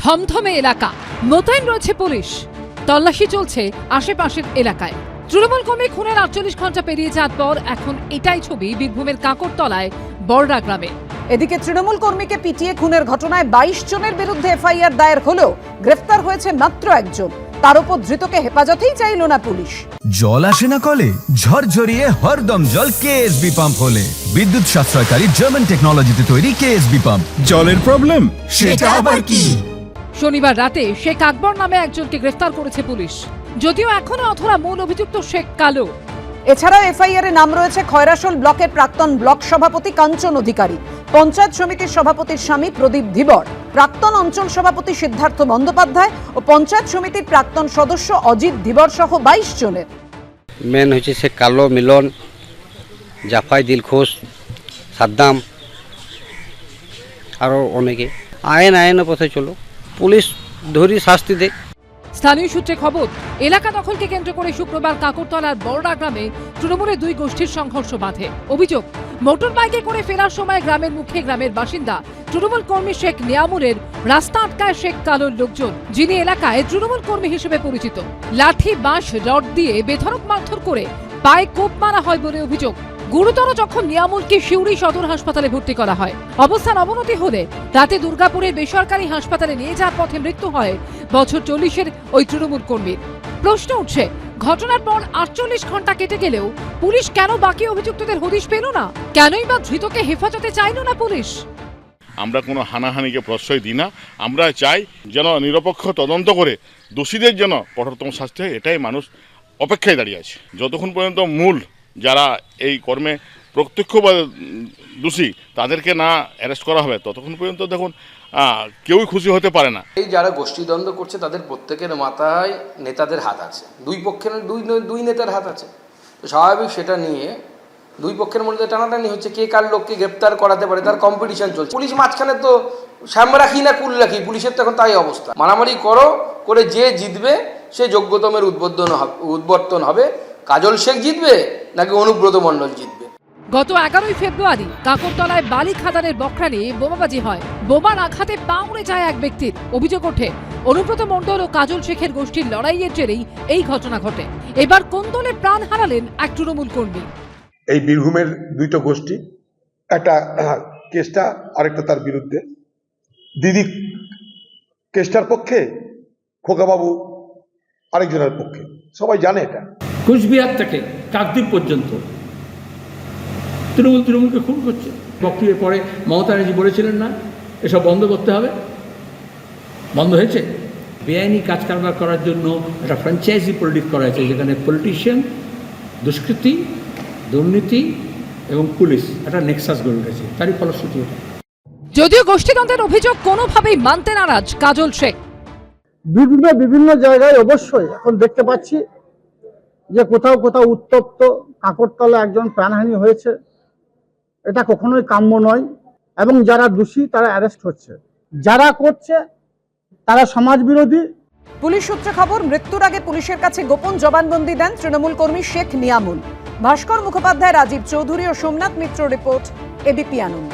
থমথমে এলাকা, মোতায়েন রয়েছে পুলিশ, তল্লাশি চলছে আশেপাশের এলাকায়। তৃণমূল কর্মী খুনের 48 ঘন্টা পেরিয়ে যাওয়ার পর এখন এটাই ছবি বীরভূমের কাকরতলায় বড়রা গ্রামে। এদিকে তৃণমূল কর্মীকে পিটিয়ে খুনের ঘটনায় 22 জনের বিরুদ্ধে এফআইআর দায়ের হলেও গ্রেফতার হয়েছে মাত্র একজন। তার উপর ধৃতকে হেফাজতেই চাইল না পুলিশ। জল আসে না কলে, ঝরঝরিয়ে হরদম জল কেএসবি পাম্প হলে। বিদ্যুৎ সাশ্রয়কারী জার্মান টেকনোলজিতে তৈরি কেএসবি পাম্প। জলের প্রবলেম সেটা আবার কি? শনিবার রাতে শেখ আকবর নামে একজনকে গ্রেফতার করেছে পুলিশ, যদিও এখনো অধরা মূল অভিযুক্ত শেখ কালো। এছাড়াও এফআইআরে নাম রয়েছে খয়রাশোল ব্লকের প্রাক্তন ব্লক সভাপতি কাঞ্চন অধিকারী, পঞ্চায়েত সমিতির সভাপতির স্বামী প্রদীপ ধীবর, প্রাক্তন অঞ্চল সভাপতি সিদ্ধার্থ বন্দ্যোপাধ্যায় ও পঞ্চায়েত সমিতির প্রাক্তন সদস্য অজিত ধীবর সহ 22 জনের। মেন হচ্ছে শেখ কালো, মিলন, জাফাই, দিলখুশ, সাদ্দাম, আরও অনেকে। আইনের পথে চলো, পুলিশ ধরি শাস্তি দেয়। স্থানীয় সূত্রে খবর, এলাকা দখলকে কেন্দ্র করে শুক্রবার কাকরতলার বড়রা গ্রামে তৃণমূলের দুই গোষ্ঠীর সংঘর্ষ বাধে। অভিযোগ, মোটর বাইকে করে ফেরার সময় গ্রামের মুখে গ্রামের বাসিন্দা তৃণমূল কর্মী শেখ নিয়ামুরের রাস্তা আটকায় শেখ কালোর লোকজন, যিনি এলাকায় তৃণমূল কর্মী হিসেবে পরিচিত। লাঠি, বাঁশ, রড দিয়ে বেধড়ক মারধর করে পায়ে কোপ মারা হয় বলে অভিযোগ। গুরুতর জখম নিয়ামুলকে সিউড়ি সদর হাসপাতালে ভর্তি করা হয়। অবস্থার অবনতি হলে রাতে দুর্গাপুরের বেসরকারি হাসপাতালে নিয়ে যাওয়ার পথে মৃত্যু হয় বছর 40-এর ওই তৃণমূল কর্মীর। প্রশ্ন উঠছে, ঘটনার পর 48 ঘন্টা কেটে গেলেও পুলিশ কেন বাকি অভিযুক্তদের হদিশ পেল না? কেনই বা ধৃতকে হেফাজতে চাইল না পুলিশ? আমরা কোনো হানাহানিকে প্রশ্রয় দিই না। আমরা চাই যেন নিরপেক্ষ তদন্ত করে দোষীদের যেন কঠোরতম শাস্তি হয়, এটাই মানুষ অপেক্ষায় দাঁড়িয়ে আছে। যতক্ষণ পর্যন্ত মূল যারা এই কর্মে প্রত্যক্ষ বা দোষী তাদেরকে না অ্যারেস্ট করা হবে, ততক্ষণ পর্যন্ত দেখুন কেউই খুশি হতে পারে না। এই যারা গোষ্ঠীদ্বন্দ্ব করছে তাদের প্রত্যেকের মাথায় নেতাদের হাত আছে, দুই পক্ষের দুই নেতার হাত আছে। তো স্বাভাবিক সেটা নিয়ে দুই পক্ষের মধ্যে টানাটানি হচ্ছে, কে কার লোককে গ্রেপ্তার করাতে পারে তার কম্পিটিশন চলছে। পুলিশ মাঝখানে তো শ্যাম রাখি না কুল রাখি, পুলিশের তো এখন তাই অবস্থা। মারামারি করে যে জিতবে সে যোগ্যতমের উদ্বর্তন হবে। কাজল শেখ জিতবে নাকি অনুব্রত মণ্ডল জিতবে? গত 11ই ফেব্রুয়ারি কাকরতলায় বালি খাদানের বখরা নিয়ে বোমাবাজি হয়। বোমার আঘাতে পা উড়ে যায় এক ব্যক্তির। অভিযোগ ওঠে, অনুব্রত মণ্ডল ও কাজল শেখের গোষ্ঠীর লড়াইয়ের জেরেই এই ঘটনা ঘটে। এবার কোন দলে প্রাণ হারালেন এক তৃণমূল কর্মী। এই বীরভূমের দুইটা গোষ্ঠী, একটা কেসটা আরেকটা তার বিরুদ্ধে। দিদি কেসটার পক্ষে, খোকাবাবু আরেকজনের পক্ষে, সবাই জানে এটা। কুচবিহার থেকে কাকদ্বীপ পর্যন্ত তৃণমূলকে খুন করছে। বক্তব্যের পরে মমতা ব্যানার্জি বলেছিলেন না এসব বন্ধ করতে হবে, বন্ধ হয়েছে। বেআইনি কাজ কারবার করার জন্য একটা ফ্র্যাঞ্চাইজি পলিটিক্স করা হয়েছে, যেখানে পলিটিশিয়ান, দুষ্কৃতি, দুর্নীতি এবং পুলিশ একটা নেক্সাস গড়ে উঠেছে, তারই ফলশ্রুতি। যদিও গোষ্ঠীদ্বন্দ্বের অভিযোগ কোনোভাবেই মানতে নারাজ কাজল শেখ। বীরভূমে বিভিন্ন জায়গায় অবশ্যই এখন দেখতে পাচ্ছি যে কোথাও কোথাও উত্তপ্ত। কাকরতলা একজন প্রাণহানি হয়েছে, এটা কখনোই কাম্য নয় এবং যারা দোষী তারা অ্যারেস্ট হচ্ছে, যারা করছে তারা সমাজ বিরোধী। পুলিশ সূত্রে খবর, মৃত্যুর আগে পুলিশের কাছে গোপন জবানবন্দি দেন তৃণমূল কর্মী শেখ নিয়ামুল। ভাস্কর মুখোপাধ্যায়, রাজীব চৌধুরী ও সোমনাথ মিত্র রিপোর্ট, এবিপি আনন্দ।